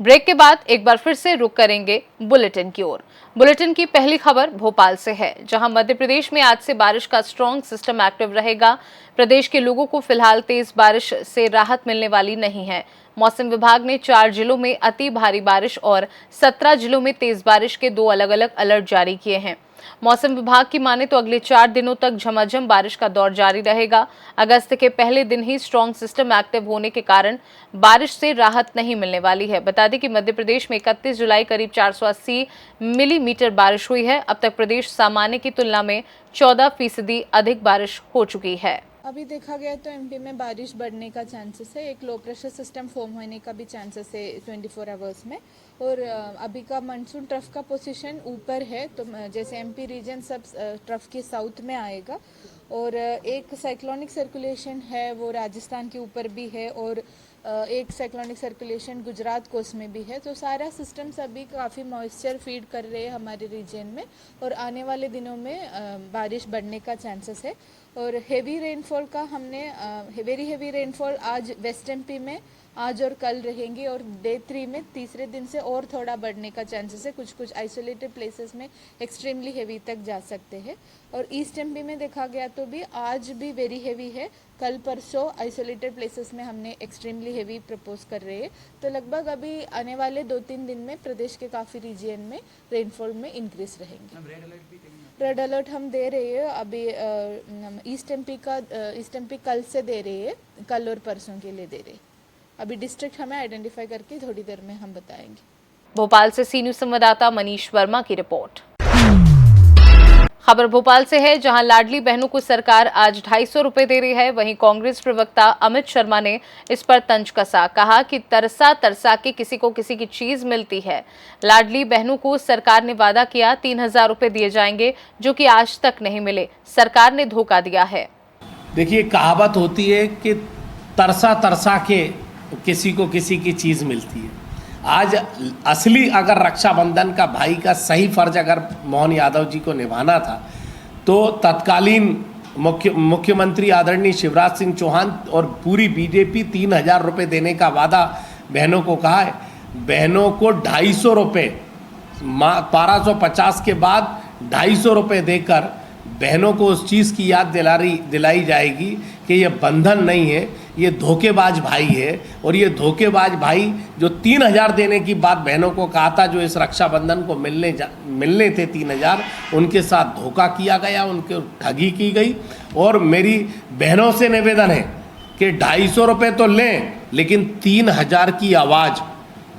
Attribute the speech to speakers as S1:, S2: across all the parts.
S1: Break के बाद एक बार फिर से रुक करेंगे बुलेटिन की ओर। बुलेटिन की पहली खबर भोपाल से है, जहां मध्य प्रदेश में आज से बारिश का स्ट्रॉन्ग सिस्टम एक्टिव रहेगा। प्रदेश के लोगों को फिलहाल तेज बारिश से राहत मिलने वाली नहीं है। मौसम विभाग ने 4 जिलों में अति भारी बारिश और 17 जिलों में तेज बारिश के 2 अलग-अलग अलर्ट जारी किए हैं। मौसम विभाग की माने तो अगले 4 दिनों तक झमाझम बारिश का दौर जारी रहेगा। अगस्त के पहले दिन ही स्ट्रॉन्ग सिस्टम एक्टिव होने के कारण बारिश से राहत नहीं मिलने वाली है। बता दें कि मध्य प्रदेश में 31 जुलाई करीब 480 मिलीमीटर बारिश हुई है। अब तक प्रदेश सामान्य की तुलना में 14% अधिक बारिश हो चुकी है।
S2: अभी देखा गया तो एमपी में बारिश बढ़ने का चांसेस है। एक लो प्रेशर सिस्टम फॉर्म होने का भी चांसेस है 24 आवर्स में। और अभी का मानसून ट्रफ का पोजीशन ऊपर है, तो जैसे एमपी रीजन सब ट्रफ के साउथ में आएगा। और एक साइक्लोनिक सर्कुलेशन है वो राजस्थान के ऊपर भी है, और एक साइक्लोनिक सर्कुलेशन गुजरात कोस्ट में भी है। तो सारा सिस्टम अभी काफ़ी मॉइस्चर फीड कर रहे हैं हमारे रीजन में, और आने वाले दिनों में बारिश बढ़ने का चांसेस है। और हेवी रेनफॉल का हमने वेरी हेवी रेनफॉल आज वेस्ट एमपी में आज और कल रहेंगी, और डे 3 में तीसरे दिन से और थोड़ा बढ़ने का चांसेस है। कुछ कुछ आइसोलेटेड प्लेसेस में एक्सट्रीमली हेवी तक जा सकते हैं। और ईस्ट एमपी में देखा गया तो भी आज भी वेरी हेवी है। कल परसों आइसोलेटेड प्लेसेस में हमने एक्सट्रीमली हेवी प्रपोज कर रहे हैं। तो लगभग अभी आने वाले 2-3 दिन में प्रदेश के काफ़ी रीजन में रेनफॉल में इंक्रीज रहेंगे। रेड अलर्ट हम दे रहे हैं अभी ईस्ट एमपी कल से दे रहे हैं, कल और परसों के लिए दे रहे हैं। अभी डिस्ट्रिक्ट हमें आइडेंटिफाई करके थोड़ी देर में हम बताएंगे।
S1: भोपाल से सी न्यूज संवाददाता मनीष वर्मा की रिपोर्ट। खबर भोपाल से है, जहां लाडली बहनों को सरकार आज 250 रुपए दे रही है। वहीं कांग्रेस प्रवक्ता अमित शर्मा ने इस पर तंज कसा, कहा कि तरसा तरसा के किसी को किसी की चीज मिलती है। लाडली बहनों को सरकार ने वादा किया 3000 रुपए दिए जाएंगे, जो कि आज तक नहीं मिले। सरकार ने धोखा दिया है।
S3: देखिए, कहावत होती है कि तरसा तरसा के किसी को किसी की चीज़ मिलती है। आज असली अगर रक्षाबंधन का भाई का सही फर्ज अगर मोहन यादव जी को निभाना था, तो तत्कालीन मुख्यमंत्री आदरणीय शिवराज सिंह चौहान और पूरी बीजेपी 3000 रुपये देने का वादा बहनों को कहा है। बहनों को 250 रुपये 1250 के बाद 250 रुपये देकर बहनों को उस चीज़ की याद दिलाई जाएगी कि ये बंधन नहीं है, ये धोखेबाज भाई है। और ये धोखेबाज भाई जो 3000 देने की बात बहनों को कहा था, जो इस रक्षाबंधन को मिलने थे 3000, उनके साथ धोखा किया गया, उनके ठगी की गई। और मेरी बहनों से निवेदन है कि 250 रुपये तो लें, लेकिन 3000 की आवाज़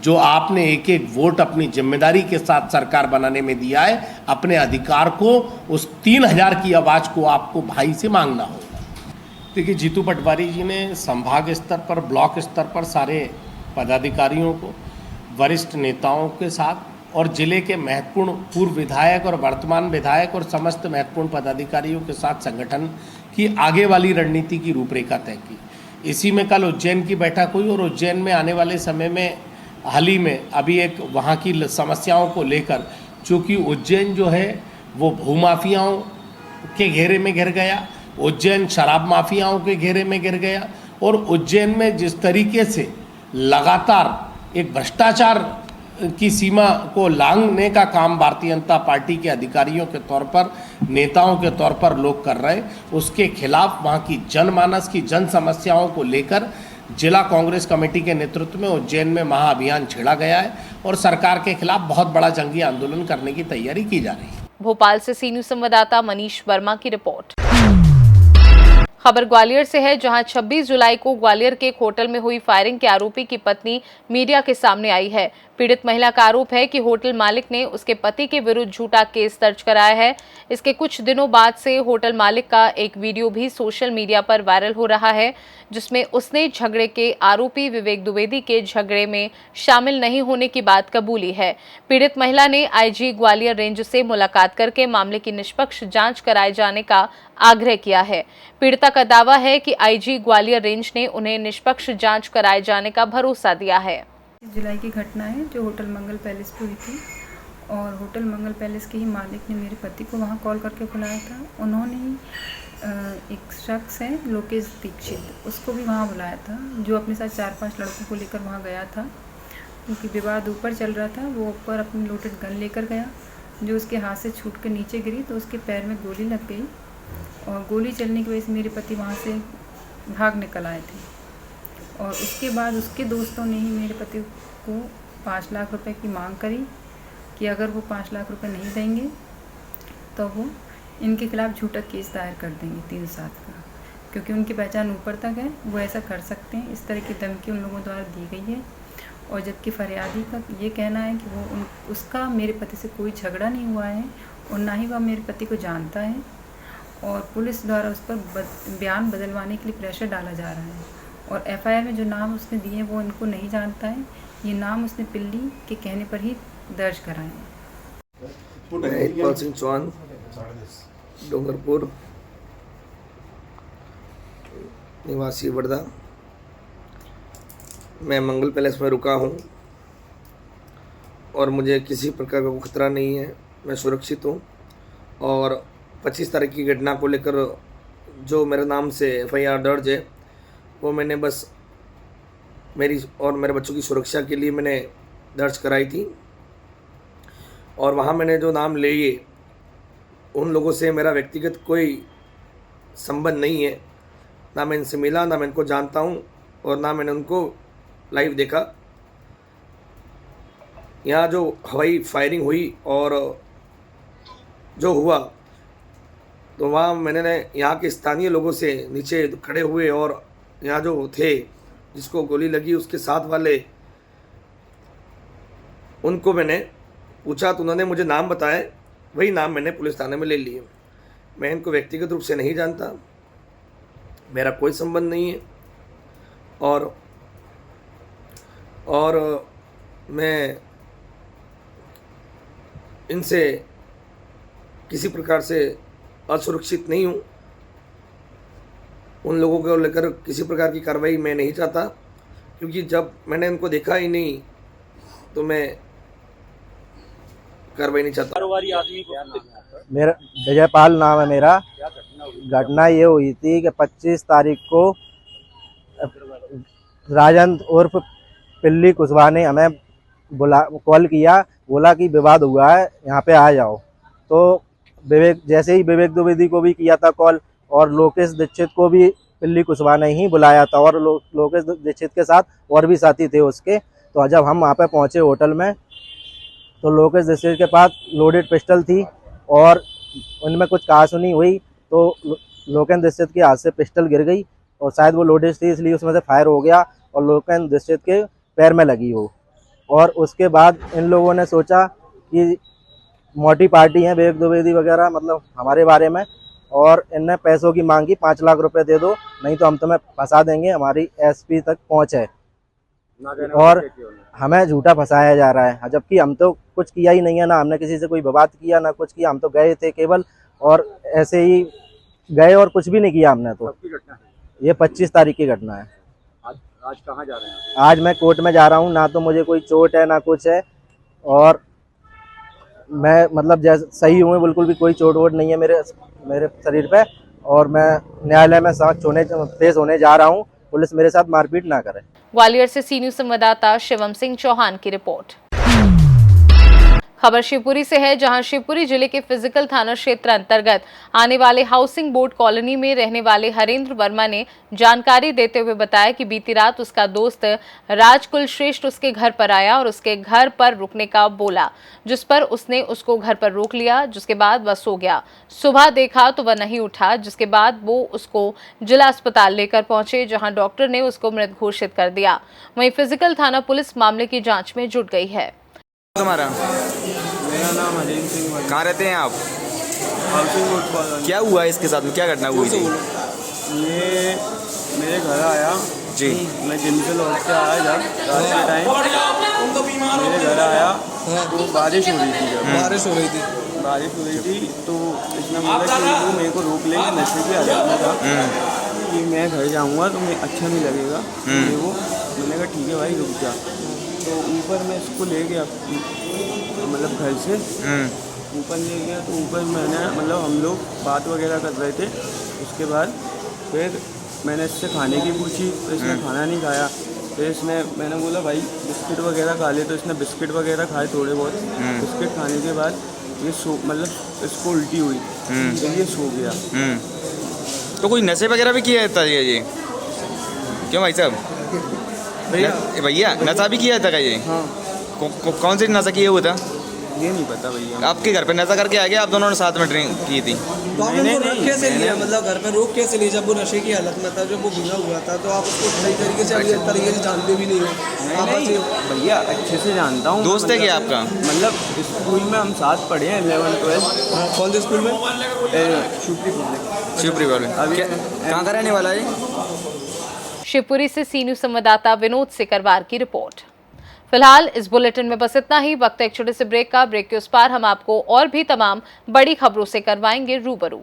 S3: जो आपने एक एक वोट अपनी जिम्मेदारी के साथ सरकार बनाने में दिया है, अपने अधिकार को, उस 3000 की आवाज़ को आपको भाई से मांगना होगा। देखिए, जीतू पटवारी जी ने संभाग स्तर पर, ब्लॉक स्तर पर सारे पदाधिकारियों को, वरिष्ठ नेताओं के साथ और जिले के महत्वपूर्ण पूर्व विधायक और वर्तमान विधायक और समस्त महत्वपूर्ण पदाधिकारियों के साथ संगठन की आगे वाली रणनीति की रूपरेखा तय की। इसी में कल उज्जैन की बैठक हुई, और उज्जैन में आने वाले समय में हाल ही में अभी एक वहाँ की समस्याओं को लेकर, चूँकि उज्जैन जो है वो भूमाफियाओं के घेरे में घिर गया, उज्जैन शराब माफियाओं के घेरे में गिर गया, और उज्जैन में जिस तरीके से लगातार एक भ्रष्टाचार की सीमा को लांघने का काम भारतीय जनता पार्टी के अधिकारियों के तौर पर, नेताओं के तौर पर लोग कर रहे हैं, उसके खिलाफ वहाँ की जनमानस की जन समस्याओं को लेकर जिला कांग्रेस कमेटी के नेतृत्व में उज्जैन में महाअभियान छेड़ा गया है, और सरकार के खिलाफ बहुत बड़ा जंगी आंदोलन करने की तैयारी की जा रही है।
S1: भोपाल से सी न्यूज संवाददाता मनीष वर्मा की रिपोर्ट। खबर ग्वालियर से है, जहां 26 जुलाई को ग्वालियर के एक होटल में हुई फायरिंग के आरोपी की पत्नी मीडिया के सामने आई है। पीड़ित महिला का आरोप है कि होटल मालिक ने उसके पति के विरुद्ध झूठा केस दर्ज कराया है। इसके कुछ दिनों बाद से होटल मालिक का एक वीडियो भी सोशल मीडिया पर वायरल हो रहा है, जिसमें उसने झगड़े के आरोपी विवेक द्विवेदी के झगड़े में शामिल नहीं होने की बात कबूली है। पीड़ित महिला ने आईजी ग्वालियर रेंज से मुलाकात करके मामले की निष्पक्ष जांच कराए जाने का आग्रह किया है। पीड़िता का दावा है कि आईजी ग्वालियर रेंज ने उन्हें निष्पक्ष जांच कराए जाने का भरोसा दिया है।
S4: जुलाई की घटना है जो होटल मंगल पैलेस पे हुई थी, और होटल मंगल पैलेस के ही मालिक ने मेरे पति को वहाँ कॉल करके बुलाया था। उन्होंने ही एक शख्स है लोकेश दीक्षित, उसको भी वहाँ बुलाया था, जो अपने साथ 4-5 लड़कों को लेकर वहाँ गया था। क्योंकि विवाद ऊपर चल रहा था। वो ऊपर अपनी लोडेड गन लेकर गया, जो उसके हाथ से छूट कर नीचे गिरी तो उसके पैर में गोली लग गई और गोली चलने की वजह से मेरे पति वहाँ से भाग निकल आए थे। और उसके बाद उसके दोस्तों ने ही मेरे पति को 5 लाख रुपए की मांग करी कि अगर वो 5 लाख रुपए नहीं देंगे तो वो इनके खिलाफ़ झूठा केस दायर कर देंगे 307 का, क्योंकि उनकी पहचान ऊपर तक है, वो ऐसा कर सकते हैं। इस तरह की धमकी उन लोगों द्वारा दी गई है। और जबकि फरियादी का ये कहना है कि वो उसका मेरे पति से कोई झगड़ा नहीं हुआ है और ना ही वह मेरे पति को जानता है, और पुलिस द्वारा उस पर बयान बदलवाने के लिए प्रेशर डाला जा रहा है। और एफआईआर में जो नाम उसने दिए वो इनको नहीं जानता है, ये नाम उसने पिल्ली के कहने पर ही दर्ज कराए हैं।
S5: मैं इकबाल सिंह चौहान, डूंगरपुर निवासी वर्धा। मैं मंगल पैलेस में रुका हूँ और मुझे किसी प्रकार का खतरा नहीं है, मैं सुरक्षित हूँ। और 25 तारीख की घटना को लेकर जो मेरे नाम से एफआईआर दर्ज है वो मैंने बस मेरी और मेरे बच्चों की सुरक्षा के लिए मैंने दर्ज कराई थी। और वहाँ मैंने जो नाम लिए उन लोगों से मेरा व्यक्तिगत कोई संबंध नहीं है, ना मैं इनसे मिला, ना मैं इनको जानता हूँ और ना मैंने उनको लाइव देखा। यहाँ जो हवाई फायरिंग हुई और जो हुआ तो वहाँ मैंने यहाँ के स्थानीय लोगों से नीचे खड़े हुए और यहाँ जो थे जिसको गोली लगी उसके साथ वाले उनको मैंने पूछा तो उन्होंने मुझे नाम बताए, वही नाम मैंने पुलिस थाने में ले लिए। मैं इनको व्यक्तिगत रूप से नहीं जानता, मेरा कोई संबंध नहीं है। और मैं इनसे किसी प्रकार से असुरक्षित नहीं हूँ। उन लोगों को लेकर किसी प्रकार की कार्रवाई मैं नहीं चाहता, क्योंकि जब मैंने इनको देखा ही नहीं तो मैं कार्रवाई नहीं चाहता।
S6: मेरा विजयपाल नाम है मेरा। घटना ये हुई थी कि 25 तारीख को राजन उर्फ पिल्ली कुशवाहा ने हमें कॉल किया, बोला कि विवाद हुआ है, यहाँ पे आ जाओ। तो विवेक जैसे ही विवेक द्विवेदी को भी किया था कॉल और लोकेश दीक्षित को भी पिल्ली कुशवाहा ने ही बुलाया था और लोकेश दीक्षित के साथ और भी साथी थे उसके। तो जब हम वहाँ पे पहुँचे होटल में तो लोकेश दीक्षित के पास लोडेड पिस्टल थी और उनमें कुछ कहासुनी हुई तो लोकेश दीक्षित के हाथ से पिस्टल गिर गई और शायद वो लोडेड थी इसलिए उसमें से फायर हो गया और लोकेश दीक्षित के पैर में लगी हो। और उसके बाद इन लोगों ने सोचा कि मोटी पार्टी है विवेक द्विवेदी वगैरह, मतलब हमारे बारे में, और इनने पैसों की मांगी, 5 लाख रुपए दे दो नहीं तो हम तुम्हें फंसा देंगे, हमारी एसपी तक पहुँच है और हमें झूठा फंसाया जा रहा है। जबकि हम तो कुछ किया ही नहीं है, ना हमने किसी से कोई विवाद किया ना कुछ किया, हम तो गए थे केवल और ऐसे ही गए और कुछ भी नहीं किया हमने। तो ये 25 तारीख की घटना है।
S7: आज कहाँ जा रहे हैं?
S6: आज मैं कोर्ट में जा रहा हूँ, ना तो मुझे कोई चोट है ना कुछ है और मैं मतलब जैसे सही हूँ, बिल्कुल भी कोई चोट वोट नहीं है मेरे शरीर पे और मैं न्यायालय में पेश होने जा रहा हूँ। पुलिस मेरे साथ मारपीट ना करे।
S1: ग्वालियर से सी न्यूज संवाददाता शिवम सिंह चौहान की रिपोर्ट। खबर शिवपुरी से है, जहां शिवपुरी जिले के फिजिकल थाना क्षेत्र अंतर्गत आने वाले हाउसिंग बोर्ड कॉलोनी में रहने वाले हरेंद्र वर्मा ने जानकारी देते हुए बताया कि बीती रात उसका दोस्त राजकुल श्रेष्ठ उसके घर पर आया और उसके घर पर रुकने का बोला, जिस पर उसने उसको घर पर रोक लिया, जिसके बाद वह सो गया। सुबह देखा तो वह नहीं उठा, जिसके बाद वो उसको जिला अस्पताल लेकर पहुंचे, जहां डॉक्टर ने उसको मृत घोषित कर दिया। वहीं फिजिकल थाना पुलिस मामले की जाँच में जुट गई है।
S7: तुम्हारा?
S8: मेरा नाम हरीन सिंह।
S7: कहाँ रहते हैं आप?
S8: Housing board colony.
S7: क्या हुआ इसके साथ में, क्या घटना हुई थी?
S8: ये मेरे घर आया
S7: जी,
S8: मैं जिम से लौट के आया जब रात के टाइम मेरे घर आया तो बारिश हो रही थी। जब बारिश हो रही थी तो इसने बोला कि वो मेरे को रोक लेंगे, नशे की हालत में था कि मैं घर जाऊँगा तो मैं अच्छा नहीं लगेगा मेरे को। मैंने कहा ठीक है भाई रुक जा। तो ऊपर मैं इसको ले गया, मतलब घर से ऊपर ले गया तो ऊपर मैंने मतलब हम लोग बात वगैरह कर रहे थे। उसके बाद फिर मैंने इससे खाने की पूछी तो इसने खाना नहीं खाया। फिर इसने मैंने बोला भाई बिस्किट वगैरह खा ले, तो इसने बिस्किट वगैरह खाए थोड़े बहुत। बिस्किट खाने के बाद ये मतलब इसको उल्टी हुई, फिर ये सो गया।
S7: तो कोई नशे वगैरह भी किया था ये? क्यों भाई साहब? भैया नशा भी किया था क्या ये?
S8: हाँ।
S7: कौन सी नशा किया हुआ था?
S8: ये नहीं पता भैया।
S7: आपके घर पे नशा करके आ गया, आप दोनों ने साथ में ड्रिंक की थी?
S9: तो आपने उनको रख कैसे लिया, मतलब घर पे रोक कैसे लिया जब वो नशे की हालत में था, जब वो भीगा हुआ था? तो आप उसको सही तरीके से अभी तरीके से जानते भी नहीं हो आप?
S8: नहीं भैया अच्छे से जानता हूँ।
S7: दोस्त है क्या आपका?
S8: मतलब स्कूल में हम साथ पढ़े हैं 11 12।
S9: कौन से स्कूल में?
S7: शिवपुरी वाले।
S8: अभी
S7: कहाँ का रहने वाला है?
S1: शिवपुरी से सी न्यूज़ संवाददाता विनोद सिकरवार की रिपोर्ट। फिलहाल इस बुलेटिन में बस इतना ही। वक्त है एक छोटे से ब्रेक का। ब्रेक के उस पार हम आपको और भी तमाम बड़ी खबरों से करवाएंगे रूबरू।